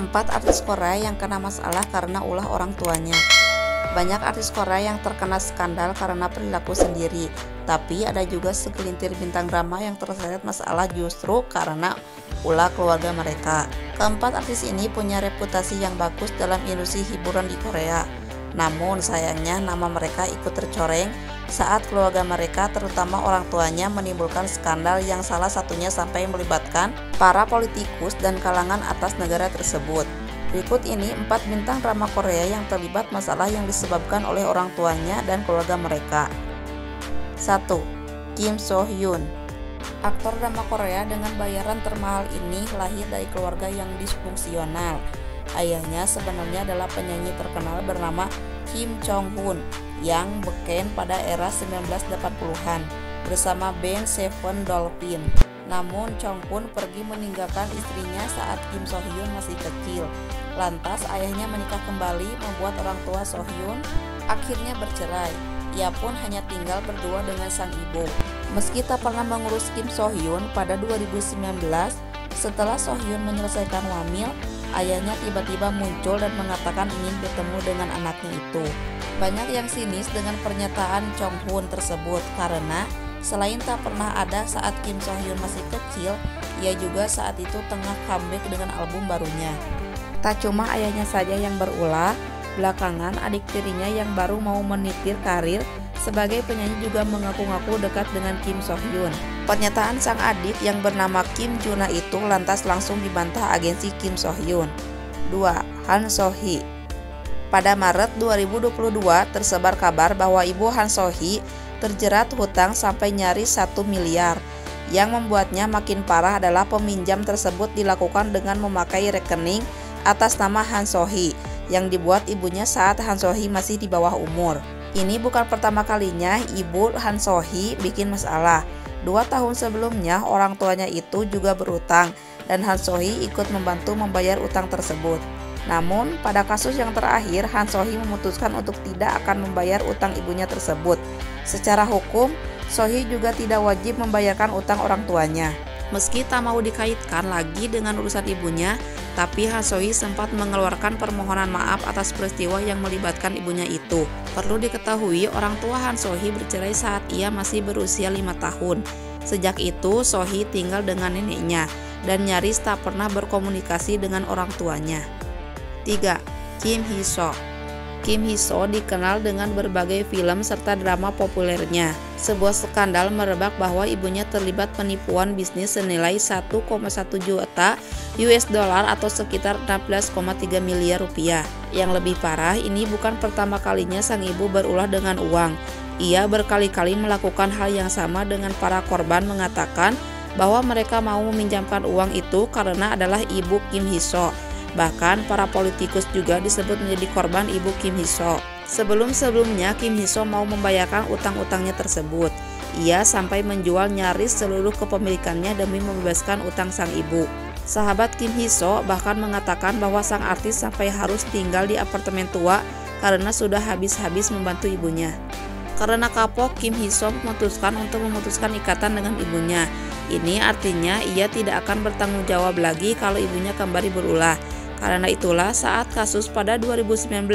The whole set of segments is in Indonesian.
4 artis Korea yang kena masalah karena ulah orang tuanya. Banyak artis Korea yang terkena skandal karena perilaku sendiri, tapi ada juga segelintir bintang drama yang terseret masalah justru karena ulah keluarga mereka. Keempat artis ini punya reputasi yang bagus dalam industri hiburan di Korea. Namun sayangnya nama mereka ikut tercoreng saat keluarga mereka, terutama orang tuanya, menimbulkan skandal yang salah satunya sampai melibatkan para politikus dan kalangan atas negara tersebut. Berikut ini 4 bintang drama Korea yang terlibat masalah yang disebabkan oleh orang tuanya dan keluarga mereka. 1. Kim So Hyun. Aktor drama Korea dengan bayaran termahal ini lahir dari keluarga yang disfungsional. Ayahnya sebenarnya adalah penyanyi terkenal bernama Kim Jong Hoon yang beken pada era 1980-an bersama band Seven Dolphin. Namun Jong Hoon pergi meninggalkan istrinya saat Kim So Hyun masih kecil. Lantas ayahnya menikah kembali, membuat orang tua So Hyun akhirnya bercerai. Ia pun hanya tinggal berdua dengan sang ibu. Meski tak pernah mengurus Kim So Hyun, pada 2019 setelah So Hyun menyelesaikan hamil, ayahnya tiba-tiba muncul dan mengatakan ingin bertemu dengan anaknya itu. Banyak yang sinis dengan pernyataan Jong Hoon tersebut karena selain tak pernah ada saat Kim So Hyun masih kecil, ia juga saat itu tengah comeback dengan album barunya. Tak cuma ayahnya saja yang berulah, belakangan adik tirinya yang baru mau menitir karir sebagai penyanyi juga mengaku-ngaku dekat dengan Kim So Hyun. Pernyataan sang adik yang bernama Kim Juna itu lantas langsung dibantah agensi Kim So Hyun. 2. Han So Hee. Pada Maret 2022 tersebar kabar bahwa ibu Han So Hee terjerat hutang sampai nyaris 1 miliar. Yang membuatnya makin parah adalah peminjam tersebut dilakukan dengan memakai rekening atas nama Han So Hee yang dibuat ibunya saat Han So Hee masih di bawah umur. Ini bukan pertama kalinya ibu Han So Hee bikin masalah. 2 tahun sebelumnya orang tuanya itu juga berutang dan Han So Hee ikut membantu membayar utang tersebut. Namun pada kasus yang terakhir Han So Hee memutuskan untuk tidak akan membayar utang ibunya tersebut. Secara hukum, So Hee juga tidak wajib membayarkan utang orang tuanya. Meski tak mau dikaitkan lagi dengan urusan ibunya, tapi Han So Hee sempat mengeluarkan permohonan maaf atas peristiwa yang melibatkan ibunya itu. Perlu diketahui, orang tua Han So Hee bercerai saat ia masih berusia 5 tahun. Sejak itu, So Hee tinggal dengan neneknya dan nyaris tak pernah berkomunikasi dengan orang tuanya. 3. Kim Hee So. Kim Hee So dikenal dengan berbagai film serta drama populernya. Sebuah skandal merebak bahwa ibunya terlibat penipuan bisnis senilai 1,1 juta US dollar atau sekitar 16,3 miliar rupiah. Yang lebih parah, ini bukan pertama kalinya sang ibu berulah dengan uang. Ia berkali-kali melakukan hal yang sama dengan para korban, mengatakan bahwa mereka mau meminjamkan uang itu karena adalah ibu Kim Hee So. Bahkan para politikus juga disebut menjadi korban ibu Kim Hee So. Sebelum-sebelumnya Kim Hee So mau membayarkan utang-utangnya tersebut. Ia sampai menjual nyaris seluruh kepemilikannya demi membebaskan utang sang ibu. Sahabat Kim Hee So bahkan mengatakan bahwa sang artis sampai harus tinggal di apartemen tua karena sudah habis-habis membantu ibunya. Karena kapok, Kim Hee So memutuskan untuk memutuskan ikatan dengan ibunya. Ini artinya ia tidak akan bertanggung jawab lagi kalau ibunya kembali berulah. Karena itulah saat kasus pada 2019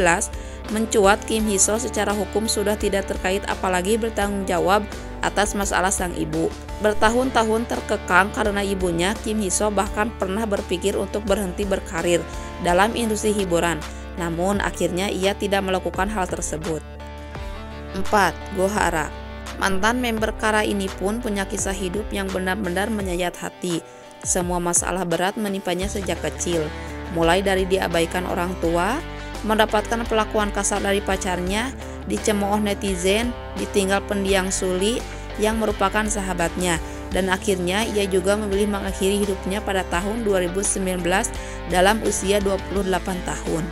mencuat, Kim Hee So secara hukum sudah tidak terkait apalagi bertanggung jawab atas masalah sang ibu. Bertahun-tahun terkekang karena ibunya, Kim Hee So bahkan pernah berpikir untuk berhenti berkarir dalam industri hiburan. Namun akhirnya ia tidak melakukan hal tersebut. 4. Go Hara. Mantan member Kara ini pun punya kisah hidup yang benar-benar menyayat hati. Semua masalah berat menimpanya sejak kecil. Mulai dari diabaikan orang tua, mendapatkan perlakuan kasar dari pacarnya, dicemooh netizen, ditinggal pendiam Suli yang merupakan sahabatnya, dan akhirnya ia juga memilih mengakhiri hidupnya pada tahun 2019 dalam usia 28 tahun.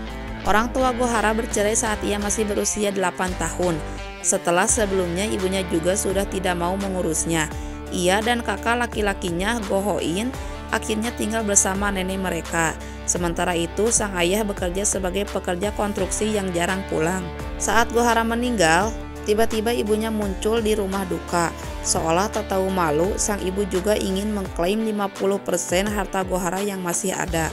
Orang tua Go Hara bercerai saat ia masih berusia 8 tahun. Setelah sebelumnya ibunya juga sudah tidak mau mengurusnya. Ia dan kakak laki-lakinya Go Ho-in akhirnya tinggal bersama nenek mereka. Sementara itu sang ayah bekerja sebagai pekerja konstruksi yang jarang pulang. Saat Go Hara meninggal, tiba-tiba ibunya muncul di rumah duka. Seolah tak tahu malu, sang ibu juga ingin mengklaim 50% harta Go Hara yang masih ada.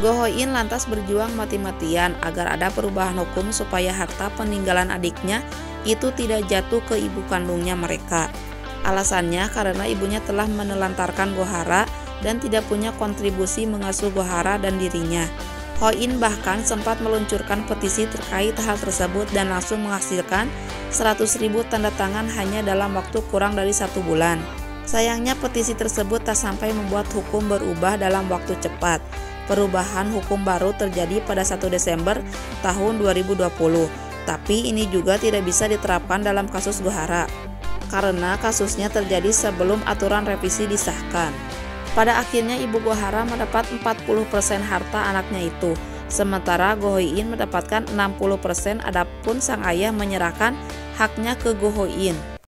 Go Hoin lantas berjuang mati-matian agar ada perubahan hukum supaya harta peninggalan adiknya itu tidak jatuh ke ibu kandungnya mereka. Alasannya karena ibunya telah menelantarkan Gohara dan tidak punya kontribusi mengasuh Gohara dan dirinya. Hoin bahkan sempat meluncurkan petisi terkait hal tersebut dan langsung menghasilkan 100.000 tanda tangan hanya dalam waktu kurang dari 1 bulan. Sayangnya petisi tersebut tak sampai membuat hukum berubah dalam waktu cepat. Perubahan hukum baru terjadi pada 1 Desember tahun 2020, tapi ini juga tidak bisa diterapkan dalam kasus Gohara, karena kasusnya terjadi sebelum aturan revisi disahkan. Pada akhirnya ibu Gohara mendapat 40% harta anaknya itu, sementara Go Hoin mendapatkan 60%, adapun sang ayah menyerahkan haknya ke Go Hoin.